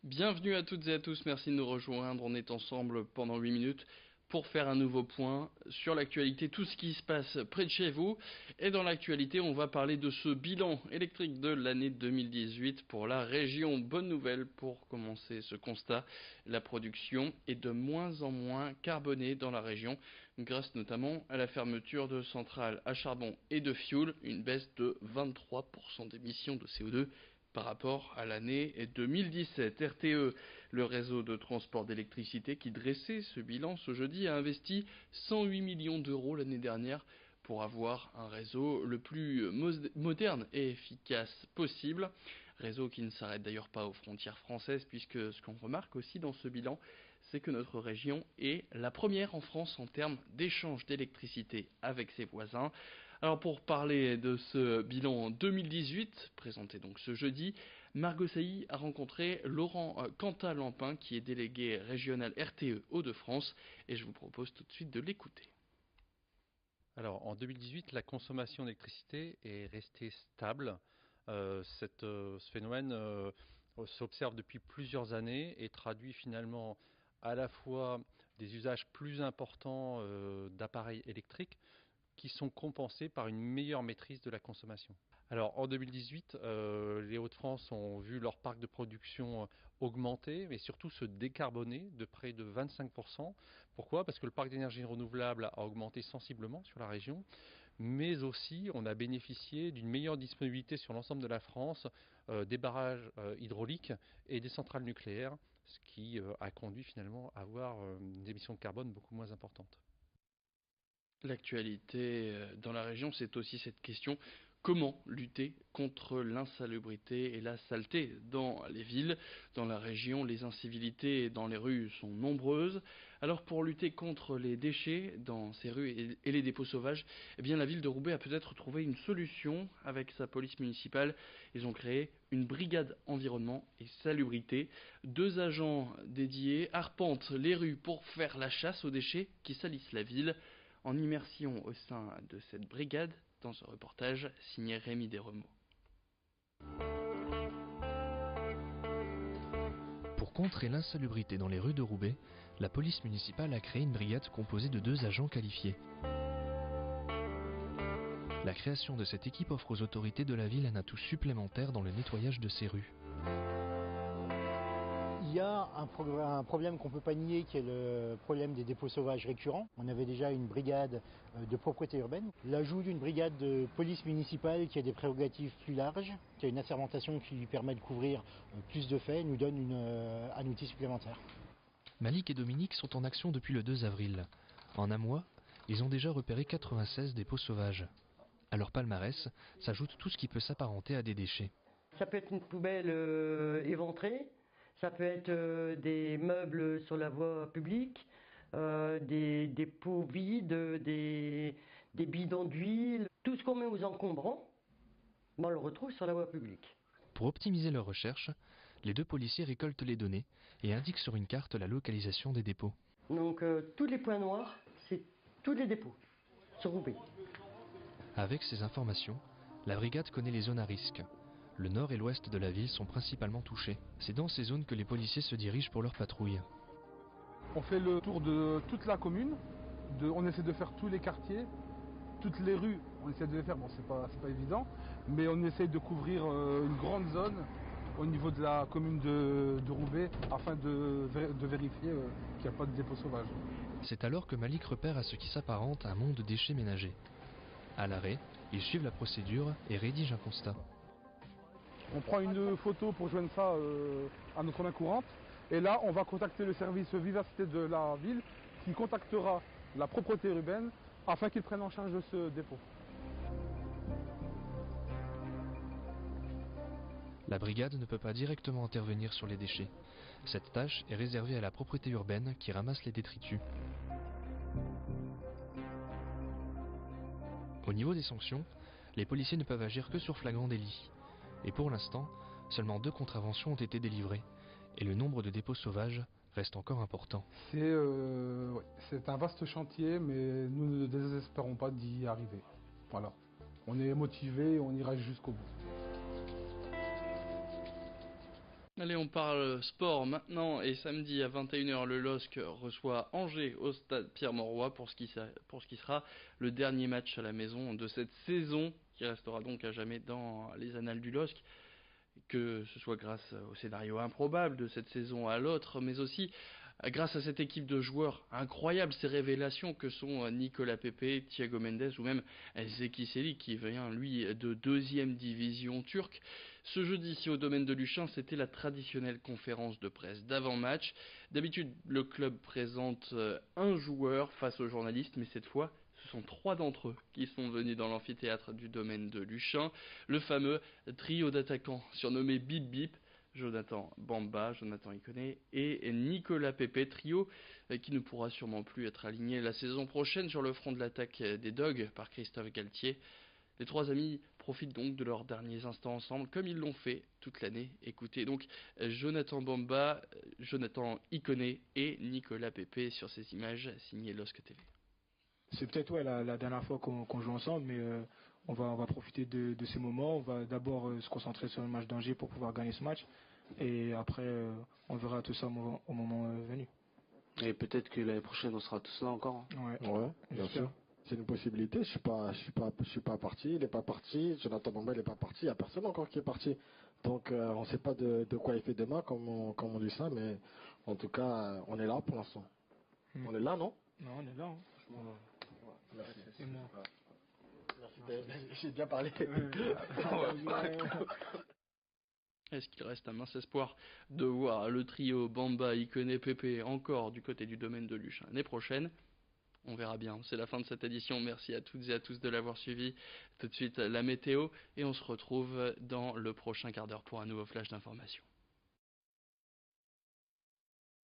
Bienvenue à toutes et à tous, merci de nous rejoindre. On est ensemble pendant 8 minutes pour faire un nouveau point sur l'actualité, tout ce qui se passe près de chez vous. Et dans l'actualité, on va parler de ce bilan électrique de l'année 2018 pour la région. Bonne nouvelle pour commencer ce constat, la production est de moins en moins carbonée dans la région, grâce notamment à la fermeture de centrales à charbon et de fioul, une baisse de 23% d'émissions de CO2 par rapport à l'année 2017. RTE, le réseau de transport d'électricité qui dressait ce bilan ce jeudi, a investi 108 millions d'euros l'année dernière pour avoir un réseau le plus moderne et efficace possible. Réseau qui ne s'arrête d'ailleurs pas aux frontières françaises, puisque ce qu'on remarque aussi dans ce bilan, c'est que notre région est la première en France en termes d'échange d'électricité avec ses voisins. Alors pour parler de ce bilan 2018, présenté donc ce jeudi, Margot Sailly a rencontré Laurent Cantat-Lampin, qui est délégué régional RTE Hauts-de-France, et je vous propose tout de suite de l'écouter. Alors en 2018, la consommation d'électricité est restée stable. Ce phénomène s'observe depuis plusieurs années et traduit finalement à la fois des usages plus importants d'appareils électriques qui sont compensés par une meilleure maîtrise de la consommation. Alors en 2018, les Hauts-de-France ont vu leur parc de production augmenter, mais surtout se décarboner de près de 25%. Pourquoi? Parce que le parc d'énergie renouvelable a augmenté sensiblement sur la région, mais aussi on a bénéficié d'une meilleure disponibilité sur l'ensemble de la France, des barrages hydrauliques et des centrales nucléaires, ce qui a conduit finalement à avoir des émissions de carbone beaucoup moins importantes. L'actualité dans la région, c'est aussi cette question: comment lutter contre l'insalubrité et la saleté dans les villes? Dans la région, les incivilités dans les rues sont nombreuses. Alors pour lutter contre les déchets dans ces rues et les dépôts sauvages, eh bien la ville de Roubaix a peut-être trouvé une solution avec sa police municipale. Ils ont créé une brigade environnement et salubrité. 2 agents dédiés arpentent les rues pour faire la chasse aux déchets qui salissent la ville. En immersion au sein de cette brigade, dans ce reportage signé Rémi Desremeaux. Pour contrer l'insalubrité dans les rues de Roubaix, la police municipale a créé une brigade composée de 2 agents qualifiés. La création de cette équipe offre aux autorités de la ville un atout supplémentaire dans le nettoyage de ces rues. Il y a un problème qu'on ne peut pas nier, qui est le problème des dépôts sauvages récurrents. On avait déjà une brigade de propreté urbaine. L'ajout d'une brigade de police municipale qui a des prérogatives plus larges, qui a une assermentation qui lui permet de couvrir plus de faits, nous donne un outil supplémentaire. Malik et Dominique sont en action depuis le 2 avril. En un mois, ils ont déjà repéré 96 dépôts sauvages. À leur palmarès s'ajoute tout ce qui peut s'apparenter à des déchets. Ça peut être une poubelle éventrée. Ça peut être des meubles sur la voie publique, des pots vides, des bidons d'huile. Tout ce qu'on met aux encombrants, on le retrouve sur la voie publique. Pour optimiser leur recherche, les 2 policiers récoltent les données et indiquent sur une carte la localisation des dépôts. Donc tous les points noirs, c'est tous les dépôts sur Roubaix. Avec ces informations, la brigade connaît les zones à risque. Le nord et l'ouest de la ville sont principalement touchés. C'est dans ces zones que les policiers se dirigent pour leur patrouille. On fait le tour de toute la commune, on essaie de faire tous les quartiers, toutes les rues, on essaie de les faire, bon c'est pas évident, mais on essaie de couvrir une grande zone au niveau de la commune de Roubaix afin de vérifier qu'il n'y a pas de dépôt sauvage. C'est alors que Malik repère à ce qui s'apparente à un monde de déchets ménagers. À l'arrêt, ils suivent la procédure et rédigent un constat. On prend une photo pour joindre ça à notre main courante. Et là, on va contacter le service vivacité de la ville qui contactera la propreté urbaine afin qu'ils prennent en charge ce dépôt. La brigade ne peut pas directement intervenir sur les déchets. Cette tâche est réservée à la propreté urbaine qui ramasse les détritus. Au niveau des sanctions, les policiers ne peuvent agir que sur flagrant délit. Et pour l'instant, seulement 2 contraventions ont été délivrées, et le nombre de dépôts sauvages reste encore important. C'est un vaste chantier, mais nous ne désespérons pas d'y arriver. Voilà. On est motivés et on ira jusqu'au bout. Allez, on parle sport maintenant et samedi à 21h, le LOSC reçoit Angers au stade Pierre-Mauroy pour ce qui sera le dernier match à la maison de cette saison qui restera donc à jamais dans les annales du LOSC, que ce soit grâce au scénario improbable de cette saison à l'autre, mais aussi grâce à cette équipe de joueurs incroyables, ces révélations que sont Nicolas Pepe, Thiago Mendes ou même Zeki Çelik qui vient lui de 2e division turque. Ce jeudi ici au domaine de Luchin, c'était la traditionnelle conférence de presse d'avant-match. D'habitude, le club présente un joueur face aux journalistes, mais cette fois, ce sont 3 d'entre eux qui sont venus dans l'amphithéâtre du domaine de Luchin. Le fameux trio d'attaquants surnommé Bip Bip. Jonathan Bamba, Jonathan Ikoné et Nicolas Pepe, trio qui ne pourra sûrement plus être aligné la saison prochaine sur le front de l'attaque des Dogs par Christophe Galtier. Les 3 amis profitent donc de leurs derniers instants ensemble comme ils l'ont fait toute l'année. Écoutez donc Jonathan Bamba, Jonathan Ikoné et Nicolas Pepe sur ces images signées LOSC TV. C'est peut-être la dernière fois qu'on joue ensemble, mais on va profiter de ces moments. On va d'abord se concentrer sur le match d'Angers pour pouvoir gagner ce match. Et après, on verra tout ça au moment venu. Et peut-être que l'année prochaine, on sera tous là encore. Ouais, bien sûr. C'est une possibilité. Je suis pas parti. Il n'est pas parti. Jonathan Bamba, il n'est pas parti. Il n'y a personne encore qui est parti. Donc, on ne sait pas de quoi il fait demain, comme on dit ça. Mais en tout cas, on est là pour l'instant. On est là, non? Non, on est là. Merci. Et moi. Merci. J'ai bien parlé. Est-ce qu'il reste un mince espoir de voir le trio Bamba, Ikoné, Pepe encore du côté du domaine de Luchin l'année prochaine? On verra bien. C'est la fin de cette édition. Merci à toutes et à tous de l'avoir suivi. Tout de suite la météo et on se retrouve dans le prochain quart d'heure pour un nouveau flash d'information.